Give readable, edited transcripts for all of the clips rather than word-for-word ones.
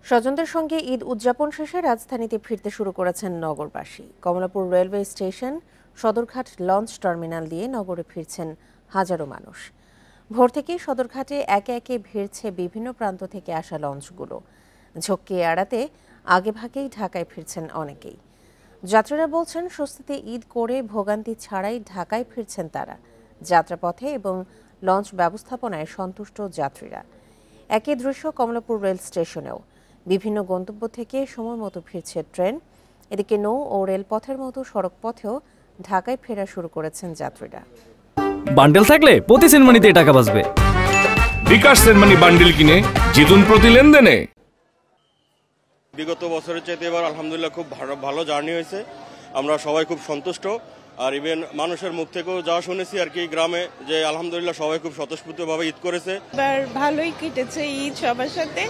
স্বজনদের সঙ্গে ঈদ উদযাপন শেষে রাজধানীতে ফিরতে শুরু করেছেন নগরবাসী। Kamalapur railway station, Sadarghat launch terminal দিয়ে নগরে ফিরছেন হাজারো মানুষ। ভোর থেকেই সদরঘাটে একে একে ভিড়ছে বিভিন্ন প্রান্ত থেকে আসা লঞ্চগুলো। ঝক্কি এড়াতে আগেভাগেই ঢাকায় ফিরছেন অনেকেই। যাত্রীরা বলছেন স্বস্তিতে ঈদ করে ভোগান্তি ছাড়াই ঢাকায় ফিরছেন তারা। যাত্রাপথে এবং লঞ্চ ব্যবস্থাপনায় সন্তুষ্ট যাত্রীরা। একই দৃশ্য কমলাপুর রেল স্টেশনেও। বিভিন্ন গন্তব্য থেকে সময় মতো ফিরছে ট্রেন। এদিকে নৌ ও রেলপথের মতো সড়ক পথেও ঢাকায় ফেরা শুরু করেছেন যাত্রীরা। বান্ডেল থাকলে প্রতি সেনমানিতে টাকা বাঁচবে। বিকাশ সেনমানি বান্ডেল কিনে জিতুন প্রতি লেনদেনে। বিগত বছরের চাইতে এবার আলহামদুলিল্লাহ খুব ভালো জার্নি হয়েছে। আমরা সবাই খুব সন্তুষ্ট। আর ইভেন মানুষের মুখ থেকেও যা শুনেছি আর কি গ্রামে, যে আলহামদুলিল্লাহ সবাই খুব স্বতঃস্ফূর্তভাবে ঈদ করেছে। এবার ভালোই কেটেছে ঈদ সবার সাথে,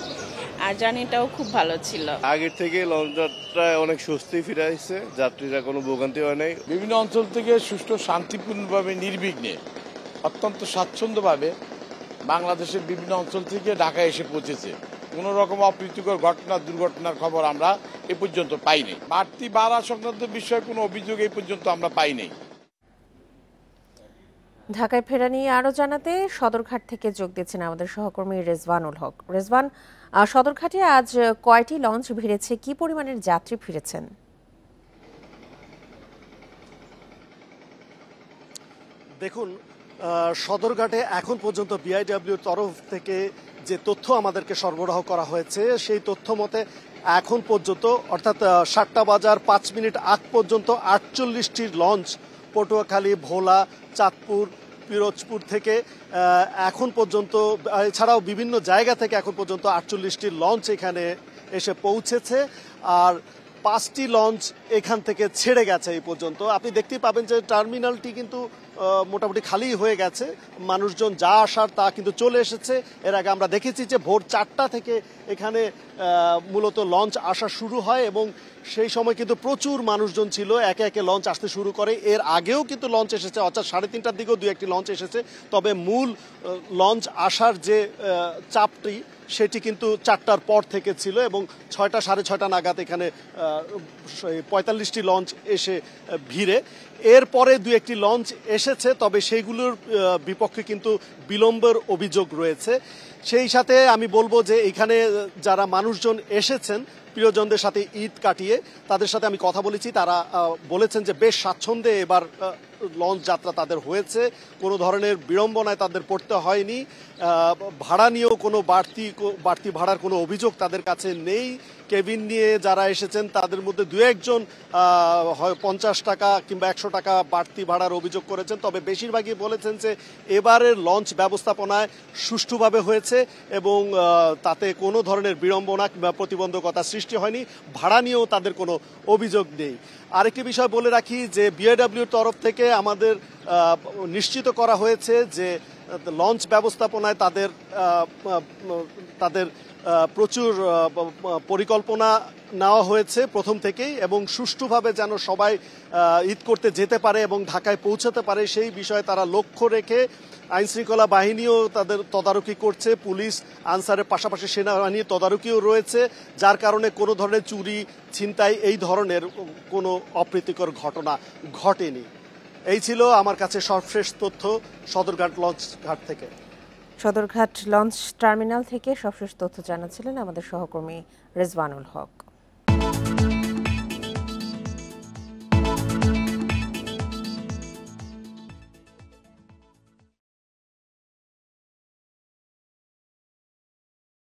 আর জার্নিটাও খুব ভালো ছিল। আগের থেকে লঞ্চ যাত্রায় অনেক স্বস্তি ফিরে আসছে, যাত্রীরা কোনো ভোগান্তি হয় নাই। বিভিন্ন অঞ্চল থেকে সুষ্ঠু শান্তিপূর্ণভাবে নির্বিঘ্নে অত্যন্ত স্বাচ্ছন্দ্যভাবে বাংলাদেশের বিভিন্ন অঞ্চল থেকে ঢাকায় এসে পৌঁছেছে। কোনো রকম অপ্রীতিকর ঘটনা দুর্ঘটনার খবর আমরা এ পর্যন্ত পাইনি। বাড়তি ভাড়া সংক্রান্ত বিষয়ে কোনো অভিযোগ এই পর্যন্ত আমরা পাইনি। ঢাকায় ফেরা নিয়ে আরও জানাতে সদরঘাট থেকে যোগ দিচ্ছেন আমাদের সহকর্মী রেজওয়ানুল হক। রেজওয়ান, সদরঘাটে আজ কয়টি লঞ্চ ভিড়েছে, কি পরিমাণের যাত্রী ফিরেছেন? দেখুন, সদরঘাটে এখন পর্যন্ত বিআইডব্লিউর তরফ থেকে যে তথ্য আমাদেরকে সরবরাহ করা হয়েছে, সেই তথ্য মতে এখন পর্যন্ত অর্থাৎ 7টা বাজার 5 মিনিট আগ পর্যন্ত 48টি লঞ্চ পটুয়াখালী, ভোলা, চাঁদপুর, পিরোজপুর থেকে এখন পর্যন্ত, এছাড়াও বিভিন্ন জায়গা থেকে এখন পর্যন্ত 48টি লঞ্চ এখানে এসে পৌঁছেছে। আর 5টি লঞ্চ এখান থেকে ছেড়ে গেছে এই পর্যন্ত। আপনি দেখতেই পাবেন যে টার্মিনালটি কিন্তু মোটামুটি খালি হয়ে গেছে, মানুষজন যা আসার তা কিন্তু চলে এসেছে। এর আগে আমরা দেখেছি যে ভোর 4টা থেকে এখানে মূলত লঞ্চ আসা শুরু হয় এবং সেই সময় কিন্তু প্রচুর মানুষজন ছিল, একে একে লঞ্চ আসতে শুরু করে। এর আগেও কিন্তু লঞ্চ এসেছে, অর্থাৎ 3:30টার দিকেও 2-1টি লঞ্চ এসেছে। তবে মূল লঞ্চ আসার যে চাপটি সেটি কিন্তু 4টার পর থেকে ছিল এবং 6টা 6:30 নাগাদ এখানে 45টি লঞ্চ এসে ভিড়ে। এরপরে 2-1টি লঞ্চ এসেছে, তবে সেইগুলোর বিপক্ষে কিন্তু বিলম্বের অভিযোগ রয়েছে। সেই সাথে আমি বলবো যে এখানে যারা মানুষজন এসেছেন প্রিয়জনদের সাথে ঈদ কাটিয়ে, তাদের সাথে আমি কথা বলেছি। তারা বলেছেন যে বেশ স্বাচ্ছন্দ্যে এবার লঞ্চ যাত্রা তাদের হয়েছে, কোনো ধরনের বিড়ম্বনায় তাদের পড়তে হয়নি। ভাড়া নিয়েও কোনো বাড়তি ভাড়ার কোনো অভিযোগ তাদের কাছে নেই। কেবিন নিয়ে যারা এসেছেন তাদের মধ্যে 2-1 জন হয় 50 টাকা কিংবা 100 টাকা বাড়তি ভাড়ার অভিযোগ করেছেন। তবে বেশিরভাগই বলেছেন যে এবারের লঞ্চ ব্যবস্থাপনায় সুষ্ঠুভাবে হয়েছে এবং তাতে কোনো ধরনের বিড়ম্বনা কিংবা প্রতিবন্ধকতা সৃষ্টি হয়নি। ভাড়া নিয়েও তাদের কোনো অভিযোগ নেই। আরেকটি বিষয় বলে রাখি যে বিআইডব্লিউর তরফ থেকে আমাদের নিশ্চিত করা হয়েছে যে লঞ্চ ব্যবস্থাপনায় তাদের প্রচুর পরিকল্পনা নেওয়া হয়েছে প্রথম থেকেই এবং সুষ্ঠুভাবে যেন সবাই ঈদ করতে যেতে পারে এবং ঢাকায় পৌঁছাতে পারে সেই বিষয়ে তারা লক্ষ্য রেখে আইনশৃঙ্খলা বাহিনীও তাদের তদারকি করছে। পুলিশ, আনসারের পাশাপাশি সেনাবাহিনীর তদারকিও রয়েছে, যার কারণে কোনো ধরনের চুরি, ছিনতাই এই ধরনের কোনো অপ্রীতিকর ঘটনা ঘটেনি। এই ছিল আমার কাছে সর্বশেষ তথ্য সদরঘাট লঞ্চ ঘাট থেকে। সদরঘাট লঞ্চ টার্মিনাল থেকে সবশেষ তথ্য জানাচ্ছিলেন আমাদের সহকর্মী রেজওয়ানুল হক।